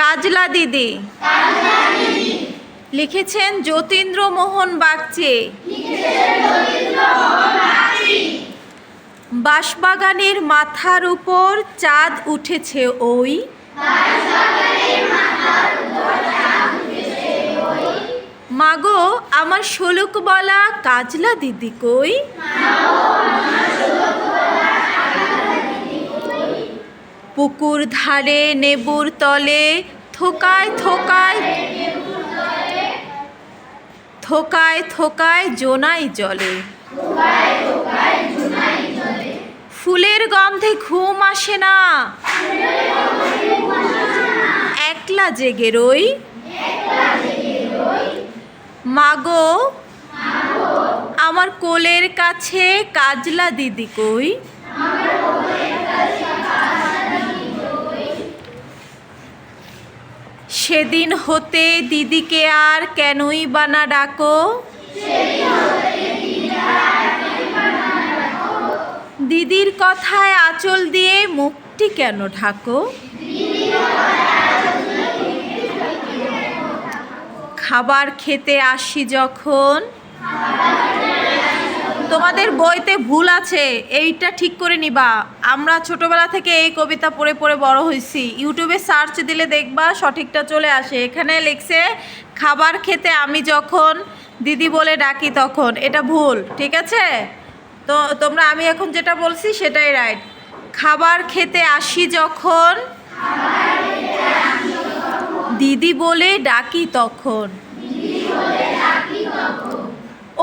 কাজলা দিদি লিখেছেন যতীন্দ্র মোহন বাগচি। বাঁশবাগানের মাথার উপর চাঁদ উঠেছে ওই, মাগো আমার শোলক বলা কাজলা দিদি কই। পুকুর ধারে নেবুর তলে থোকায় থোকায় থোকায় থোকায় জোনাই জলে, ফুলের গন্ধে ঘুম আসে না, একলা জেগে রই। মাগো আমার কোলের কাছে কাজলা দিদি কই। সেদিন হতে দিদিকে আর কেনই বানা ডাকো, দিদির কথায় আঁচল দিয়ে মুখটি কেন ঢাকো। খাবার খেতে আসি যখন, তোমাদের বইতে ভুল আছে, এইটা ঠিক করে নিবা। আমরা ছোটবেলা থেকে এই কবিতা পড়ে পড়ে বড় হয়েছি, ইউটিউবে সার্চ দিলে দেখবা সঠিকটা চলে আসে। এখানে লিখছে খাবার খেতে আমি যখন দিদি বলে ডাকি তখন, এটা ভুল, ঠিক আছে? তো তোমরা আমি এখন যেটা বলছি সেটাই রাইট। খাবার খেতে আসি যখন দিদি বলে ডাকি তখন,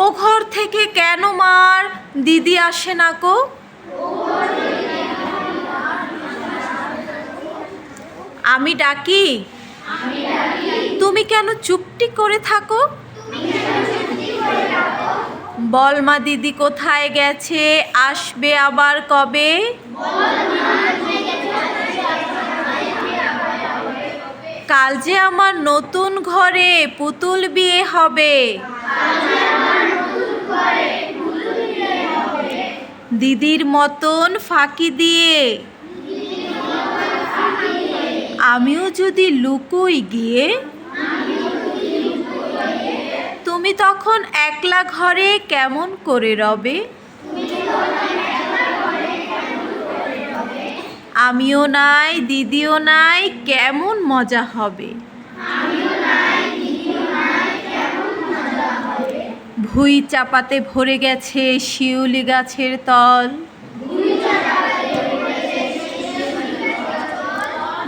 ও ঘর থেকে কেন মার দিদি আসে না কো। আমি ডাকি তুমি কেন চুপটি করে থাকো। বলমা দিদি কোথায় গেছে আসবে আবার কবে। কাল যে আমার নতুন ঘরে পুতুল বিয়ে হবে, দিদির মতন ফাঁকি দিয়ে আমিও যদি লুকোই গিয়ে, তুমি তখন একলা ঘরে কেমন করে রবে। আমিও নাই দিদিও নাই কেমন মজা হবে। ভুঁই চাপাতে ভরে গেছে শিউলি গাছের তল,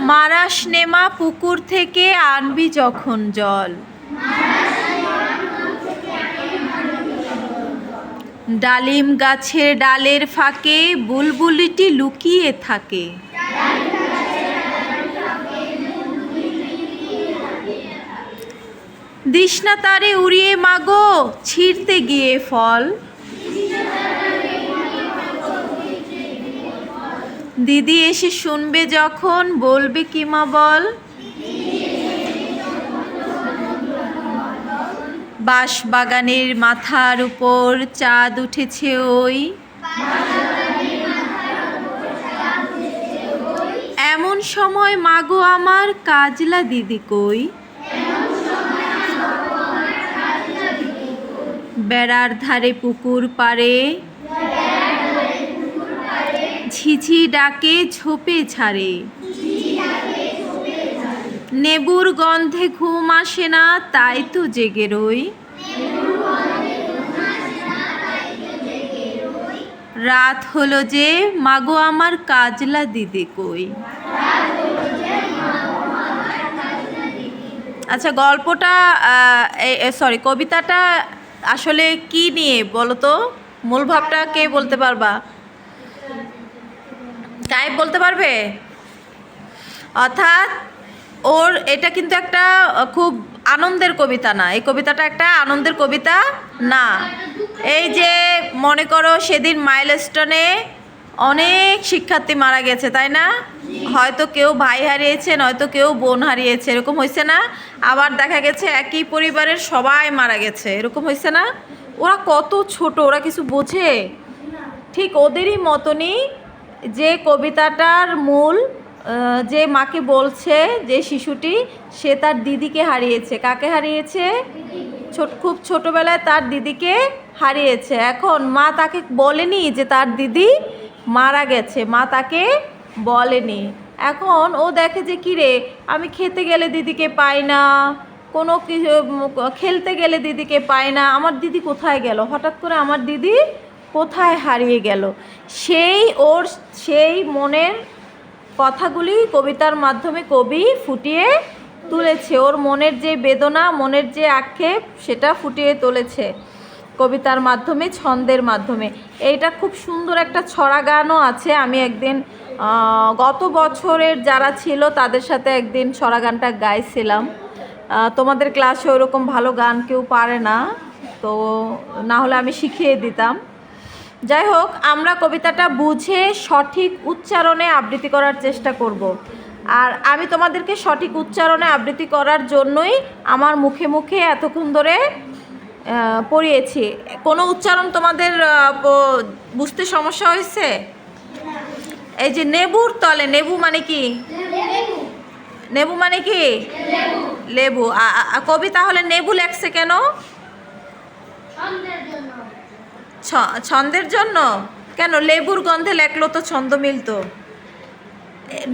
মারাস নেমা পুকুর থেকে আনবি যখন জল। ডালিম গাছের ডালের ফাঁকে বুলবুলিটি লুকিয়ে থাকে, দিশনা তারে উড়িয়ে মাগো ছিঁড়তে গিয়ে ফল। দিদি এসে শুনবে যখন বলবে কি মা বল। বাঁশবাগানের মাথার উপর চাঁদ উঠেছে ওই, এমন সময় মাগো আমার কাজলা দিদি কই। বেড়ার ধারে পুকুর পাড়ে ঝিঝি ডাকে ঝোপে ছাড়ে, নেবুর গন্ধে ঘুম আসে না তাই তো জেগে রই। রাত হলো যে মাগো আমার কাজলা দিদি কই। আচ্ছা, গল্পটা সরি কবিতাটা আসলে কি নিয়ে বলো তো? মূল ভাবটা কে বলতে পারবা? টাইপ বলতে পারবে? অর্থাৎ ওর এটা কিন্তু একটা খুব আনন্দের কবিতা না, এই কবিতাটা একটা আনন্দের কবিতা না। এই যে মনে করো সেদিন মাইলস্টোনে অনেক শিক্ষার্থী মারা গেছে, তাই না? হয়তো কেউ ভাই হারিয়েছে, নয়তো কেউ বোন হারিয়েছে, এরকম হয়েছে না? আবার দেখা গেছে একই পরিবারের সবাই মারা গেছে, এরকম হয়েছে না? ওরা কত ছোট, ওরা কিছু বোঝে? ঠিক ওদেরই মতনই যে কবিতাটার মূল যে মাকে বলছে যে শিশুটি সে তার দিদিকে হারিয়েছে। কাকে হারিয়েছে? খুব ছোটোবেলায় তার দিদিকে হারিয়েছে। এখন মা তাকে বলেনি যে তার দিদি মারা গেছে, মা তাকে বলেনি। এখন ও দেখে যে কিরে, আমি খেতে গেলে দিদিকে পাই না, কোনো খেলতে গেলে দিদিকে পাই না, আমার দিদি কোথায় গেল, হঠাৎ করে আমার দিদি কোথায় হারিয়ে গেল। সেই মনের কথাগুলি কবিতার মাধ্যমে কবি ফুটিয়ে তুলেছে। ওর মনের যে বেদনা, মনের যে আক্ষেপ, সেটা ফুটিয়ে তুলেছে কবিতার মাধ্যমে, ছন্দের মাধ্যমে। এইটা খুব সুন্দর একটা ছড়া গানও আছে। আমি একদিন গত বছরের যারা ছিল তাদের সাথে একদিন ছড়া গানটা গাইছিলাম। তোমাদের ক্লাসে ওরকম ভালো গান কেউ পারে না, তো না হলে আমি শিখিয়ে দিতাম। যাই হোক, আমরা কবিতাটা বুঝে সঠিক উচ্চারণে আবৃত্তি করার চেষ্টা করব। আর আমি তোমাদেরকে সঠিক উচ্চারণে আবৃত্তি করার জন্যই আমার মুখে মুখে এতক্ষণ ধরে পড়িয়েছি। কোনো উচ্চারণ তোমাদের বুঝতে সমস্যা হয়েছে? এই যে নেবুর তলে, নেবু মানে কি? নেবু মানে কি? লেবু। কবি তাহলে নেবু লেখছে কেন? ছন্দের জন্য। কেন লেবুর গন্ধে লেখলো তো ছন্দ মিলতো।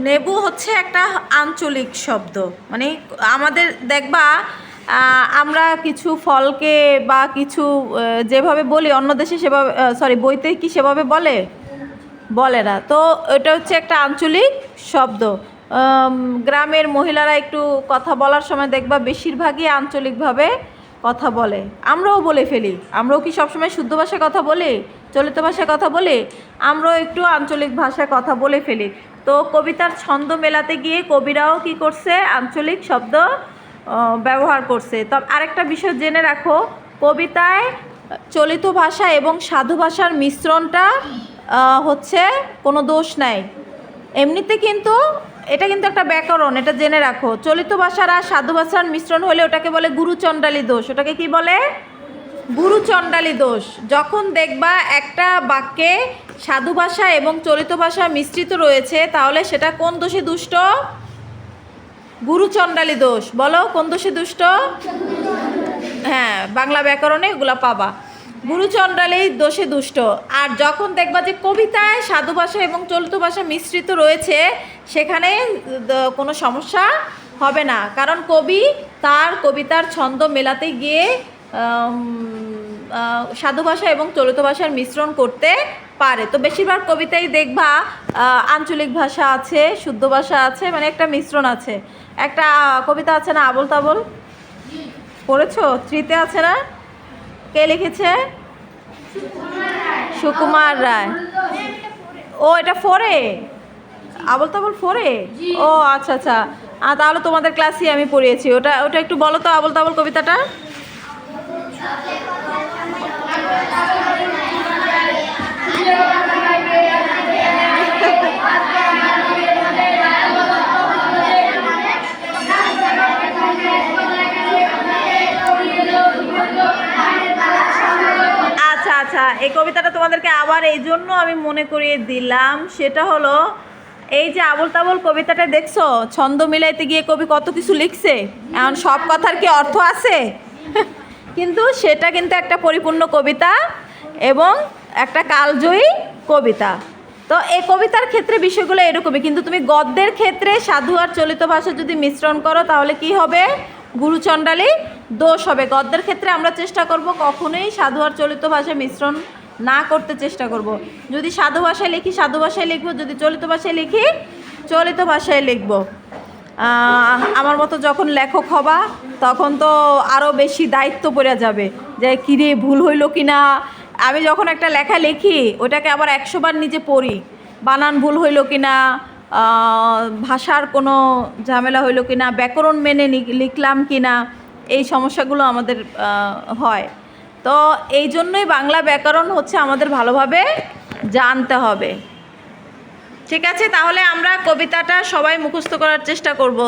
নেবু হচ্ছে একটা আঞ্চলিক শব্দ, মানে আমাদের দেখবা আমরা কিছু ফলকে বা কিছু যেভাবে বলি অন্য দেশে সেভাবে, বইতে কি সেভাবে বলে না। তো এটা হচ্ছে একটা আঞ্চলিক শব্দ। গ্রামের মহিলারা একটু কথা বলার সময় দেখবা বেশিরভাগই আঞ্চলিকভাবে কথা বলে। আমরাও বলে ফেলি। আমরাও কি সবসময় শুদ্ধ ভাষায় কথা বলি, চলিত ভাষায় কথা বলি? আমরাও একটু আঞ্চলিক ভাষায় কথা বলে ফেলি। তো কবিতার ছন্দ মেলাতে গিয়ে কবিরাও কি করছে? আঞ্চলিক শব্দ ব্যবহার করছে। তবে আরেকটা বিষয় জেনে রাখো, কবিতায় চলিত ভাষা এবং সাধু ভাষার মিশ্রণটা হচ্ছে কোনো দোষ নাই। এমনিতে কিন্তু এটা কিন্তু একটা ব্যাকরণ, এটা জেনে রাখো। চলিত ভাষার আর সাধু ভাষার মিশ্রণ হলে ওটাকে বলে গুরুচণ্ডালী দোষ। ওটাকে কি বলে? গুরুচণ্ডালী দোষ। যখন দেখবা একটা বাক্যে সাধু ভাষা এবং চলিত ভাষা মিশ্রিত রয়েছে, তাহলে সেটা কোন দোষে দুষ্ট? গুরুচণ্ডালী দোষ। বলো কোন দোষে দুষ্ট? হ্যাঁ, বাংলা ব্যাকরণে এগুলো পাবা, গুরুচণ্ডালী দোষে দুষ্ট। আর যখন দেখবা যে কবিতায় সাধু ভাষা এবং চলিত ভাষা মিশ্রিত রয়েছে, সেখানে কোনো সমস্যা হবে না, কারণ কবি তার কবিতার ছন্দ মেলাতে গিয়ে সাধু ভাষা এবং চলিত ভাষার মিশ্রণ করতে পারে। তো বেশিরভাগ কবিতাই দেখবা আঞ্চলিক ভাষা আছে, শুদ্ধ ভাষা আছে, মানে একটা মিশ্রণ আছে। একটা কবিতা আছে না, আবোল তাবোল, পড়েছো? 3-তে আছে না? কে লিখেছে? সুকুমার রায়। ও, এটা 4-এ? আবোল তাবোল 4-এ? ও আচ্ছা আচ্ছা, তাহলে তোমাদের ক্লাসে আমি পড়িয়েছি। ওটা একটু বলো তো, আবোল তাবোল কবিতাটা। আচ্ছা, এই কবিতাটা তোমাদেরকে আবার এই জন্য আমি মনে করিয়ে দিলাম, সেটা হলো এই যে আবোল তাবোল কবিতাটা দেখছো, ছন্দ মিলাইতে গিয়ে কবি কত কিছু লিখছে। এখন সব কথার কি অর্থ আছে? কিন্তু সেটা কিন্তু একটা পরিপূর্ণ কবিতা এবং একটা কালজয়ী কবিতা। তো এই কবিতার ক্ষেত্রে বিষয়গুলো এরকমই, কিন্তু তুমি গদ্যের ক্ষেত্রে সাধু আর চলিত ভাষা যদি মিশ্রণ করো, তাহলে কি হবে? গুরুচণ্ডালী দোষ হবে। গদ্যের ক্ষেত্রে আমরা চেষ্টা করব কখনোই সাধু আর চলিত ভাষা মিশ্রণ না করতে চেষ্টা করব। যদি সাধু ভাষায় লিখি সাধু ভাষায় লিখব, যদি চলিত ভাষায় লিখি চলিত ভাষায় লিখব। আমার মতো যখন লেখক হবা তখন তো আরও বেশি দায়িত্ব পড়ে যাবে, যে কিরে ভুল হইল কি না। আমি যখন একটা লেখা লিখি ওটাকে আবার 100 বার নিজে পড়ি, বানান ভুল হইল কি না, ভাষার কোনো ঝামেলা হইল কি না, ব্যাকরণ মেনে লিখলাম কি না, এই সমস্যাগুলো আমাদের হয়। তো এই জন্যই বাংলা ব্যাকরণ হচ্ছে আমাদের ভালোভাবে জানতে হবে। ঠিক আছে, তাহলে আমরা কবিতাটা সবাই মুখস্থ করার চেষ্টা করব।